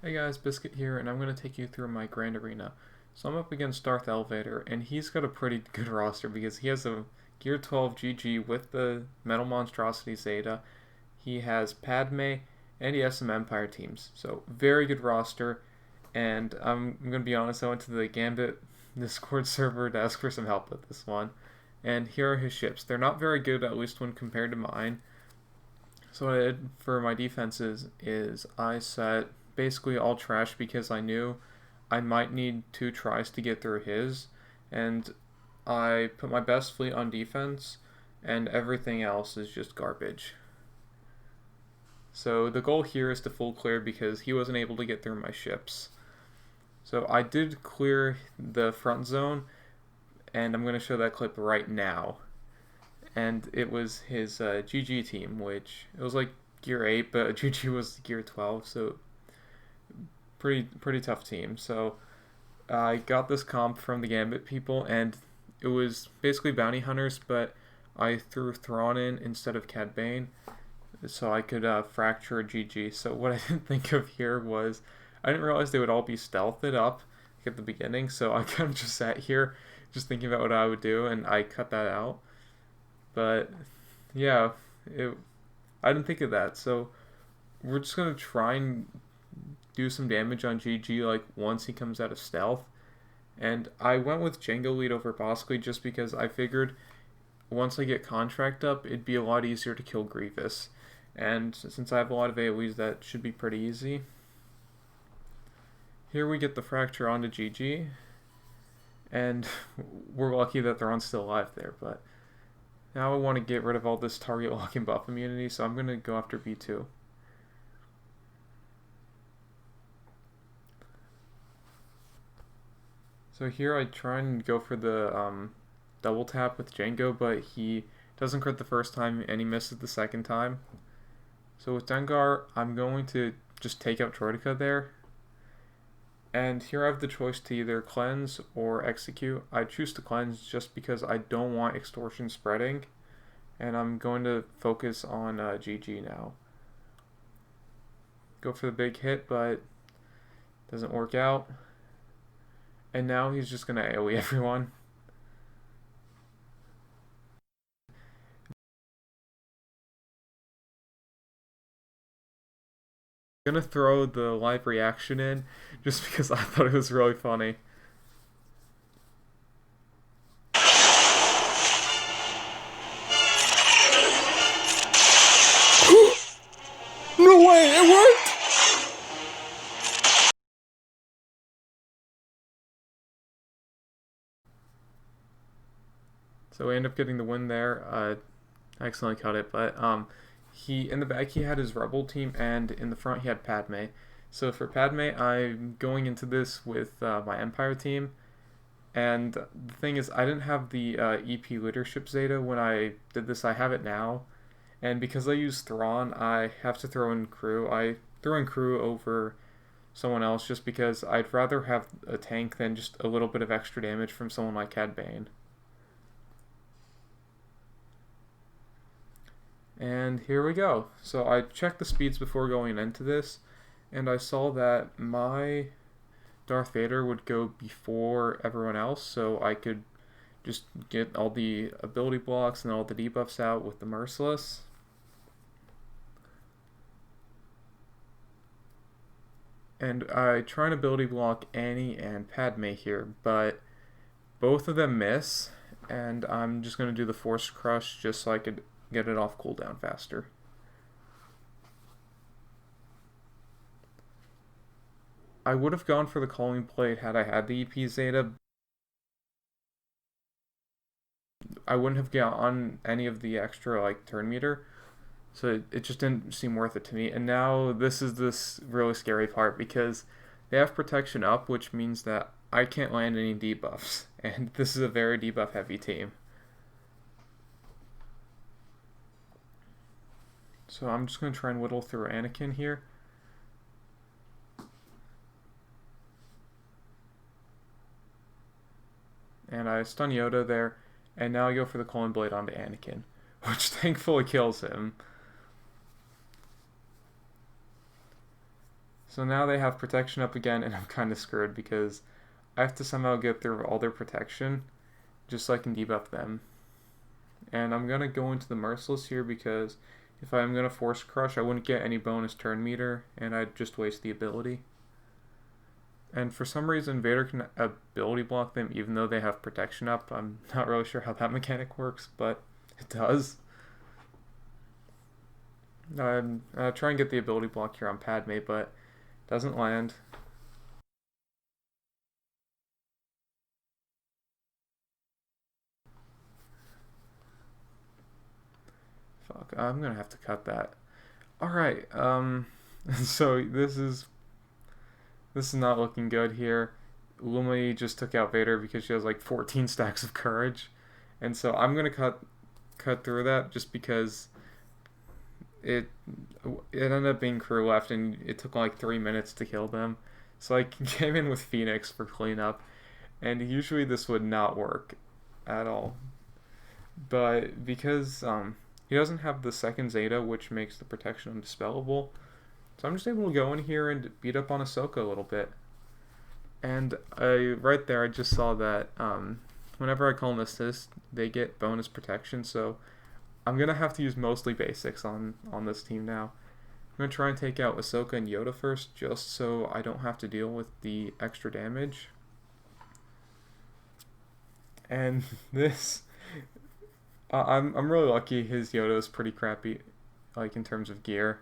Hey guys, Biscuit here, and I'm going to take you through my Grand Arena. So I'm up against Darth Elevator, and he's got a pretty good roster because he has a Gear 12 GG with the Metal Monstrosity Zeta. He has Padme, and he has some Empire teams. So very good roster, and I'm going to be honest, I went to the Gambit Discord server to ask for some help with this one. And here are his ships. They're not very good, at least when compared to mine. So what I did for my defenses is I set basically all trash because I knew I might need 2 tries to get through his, and I put my best fleet on defense, and everything else is just garbage. So the goal here is to full clear because he wasn't able to get through my ships. So I did clear the front zone, and I'm going to show that clip right now. And it was his GG team, which it was like Gear 8, but GG was Gear 12, so pretty tough team. So I got this comp from the Gambit people, and it was basically bounty hunters, but I threw Thrawn in instead of Cad Bane, so I could fracture a GG. So what I didn't think of here was I didn't realize they would all be stealthed up at the beginning, so I kind of just sat here just thinking about what I would do, and I cut that out. But yeah, I didn't think of that. So we're just gonna try and do some damage on GG like once he comes out of stealth. And I went with Jango lead over Boskly just because I figured once I get contract up, it'd be a lot easier to kill Grievous. And since I have a lot of AoEs, that should be pretty easy. Here we get the fracture onto GG. And we're lucky that Thrawn's still alive there, but now I want to get rid of all this target lock and buff immunity, so I'm going to go after B2. So here I try and go for the double tap with Jango, but he doesn't crit the first time and he misses the second time. So with Dengar, I'm going to just take out Troitica there. And here I have the choice to either cleanse or execute. I choose to cleanse just because I don't want extortion spreading. And I'm going to focus on GG now. Go for the big hit, but doesn't work out. And now he's just going to AoE everyone. I'm going to throw the live reaction in just because I thought it was really funny. No way, it worked! So we end up getting the win there. I accidentally cut it, but he in the back he had his rebel team, and in the front he had Padme. So for Padme, I'm going into this with my Empire team, and the thing is, I didn't have the EP leadership Zeta when I did this. I have it now, and because I use Thrawn, I have to throw in crew. I threw in crew over someone else just because I'd rather have a tank than just a little bit of extra damage from someone like Cad Bane. And here we go. So I checked the speeds before going into this, and I saw that my Darth Vader would go before everyone else, so I could just get all the ability blocks and all the debuffs out with the Merciless. And I try and ability block Annie and Padme here, but both of them miss, and I'm just going to do the Force Crush just so I could get it off cooldown faster. I would have gone for the Calling Blade had I had the EP Zeta. I wouldn't have gotten any of the extra like turn meter, so it just didn't seem worth it to me. And now this is this really scary part because they have protection up, which means that I can't land any debuffs, and this is a very debuff heavy team. So I'm just going to try and whittle through Anakin here. And I stun Yoda there, and now I go for the Colin Blade onto Anakin, which thankfully kills him. So now they have protection up again, and I'm kind of screwed because I have to somehow get through all their protection just so I can debuff them. And I'm going to go into the Merciless here because if I'm going to Force Crush, I wouldn't get any bonus turn meter, and I'd just waste the ability. And for some reason, Vader can ability block them even though they have protection up. I'm not really sure how that mechanic works, but it does. I'm try and get the ability block here on Padme, but it doesn't land. Fuck, I'm gonna have to cut that. Alright, so this is not looking good here. Lumi just took out Vader because she has like 14 stacks of courage. And so I'm gonna cut through that just because it ended up being crew left and it took like 3 minutes to kill them. So I came in with Phoenix for cleanup, and usually this would not work at all. But because he doesn't have the second Zeta, which makes the protection undispellable, so I'm just able to go in here and beat up on Ahsoka a little bit. And right there, I just saw that whenever I call an assist, they get bonus protection. So I'm gonna have to use mostly basics on this team now. I'm gonna try and take out Ahsoka and Yoda first, just so I don't have to deal with the extra damage. And this, I'm really lucky. His Yoda is pretty crappy, like in terms of gear.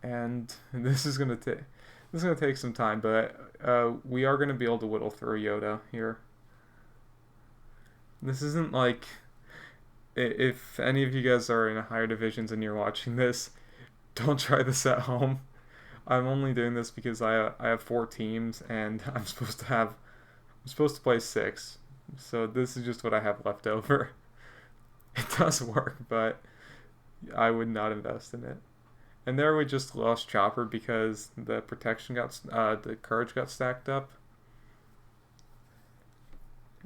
And this is gonna take some time, but we are gonna be able to whittle through Yoda here. This isn't like, if any of you guys are in higher divisions and you're watching this, don't try this at home. I'm only doing this because I have 4 teams and I'm supposed to play 6. So this is just what I have left over. It does work, but I would not invest in it. And there we just lost Chopper because the the courage got stacked up.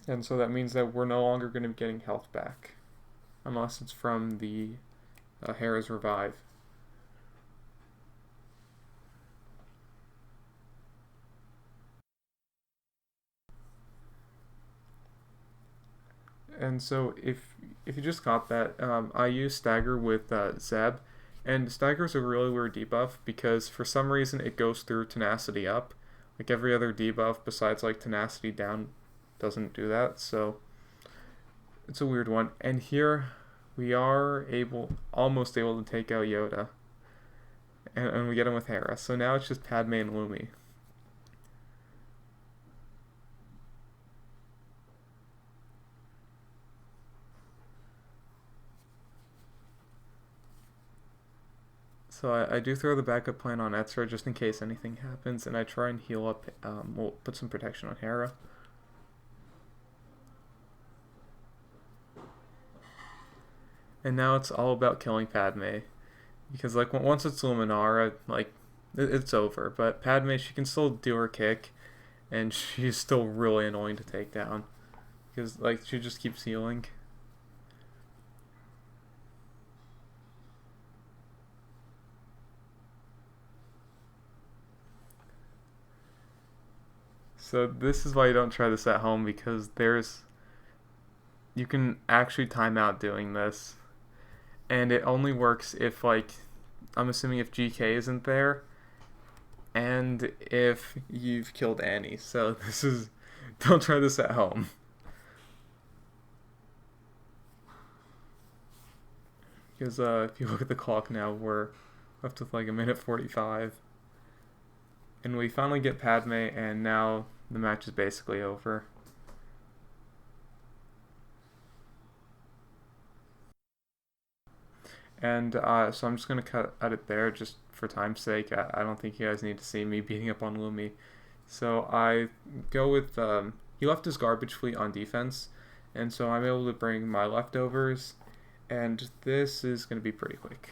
And so that means that we're no longer going to be getting health back. Unless it's from the Hera's Revive. And so if you just caught that, I use Stagger with Zeb. And Stagger's a really weird debuff because for some reason it goes through Tenacity up. Like every other debuff besides like Tenacity down doesn't do that, so it's a weird one. And here we are almost able to take out Yoda, and we get him with Hera. So now it's just Padme and Lumi. So I do throw the backup plan on Ezra just in case anything happens, and I try and heal up. We'll put some protection on Hera. And now it's all about killing Padme, because like once it's Luminara, like it's over. But Padme, she can still do her kick, and she's still really annoying to take down, because like she just keeps healing. So this is why you don't try this at home, because you can actually time out doing this, and it only works if like I'm assuming if GK isn't there, and if you've killed Annie. So don't try this at home. Because if you look at the clock now, we're left with like a minute 45. And we finally get Padme, and now the match is basically over. And so I'm just going to cut it there just for time's sake. I don't think you guys need to see me beating up on Lumi. So I go with, he left his garbage fleet on defense, and so I'm able to bring my leftovers, and this is going to be pretty quick.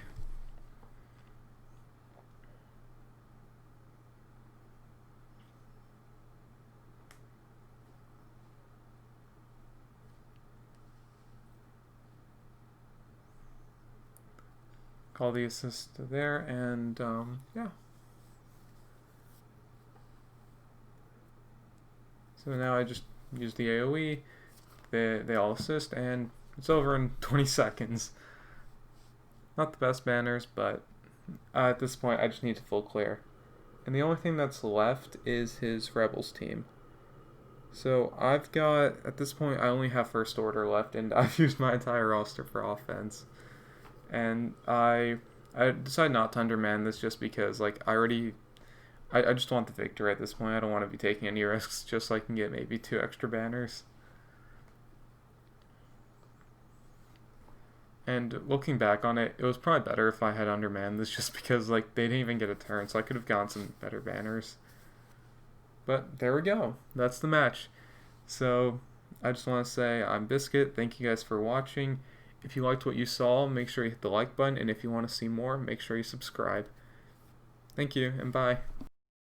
call the assist there, and yeah. So now I just use the AoE, they all assist, and it's over in 20 seconds. Not the best banners, but at this point I just need to full clear. And the only thing that's left is his Rebels team. So I've got, at this point, I only have First Order left, and I've used my entire roster for offense. And I decided not to underman this just because, like, I just want the victory at this point. I don't want to be taking any risks just so I can get maybe 2 extra banners. And looking back on it, it was probably better if I had undermanned this just because, like, they didn't even get a turn, so I could have gotten some better banners. But there we go. That's the match. So I just want to say I'm Biscuit. Thank you guys for watching. If you liked what you saw, make sure you hit the like button. And if you want to see more, make sure you subscribe. Thank you, and bye.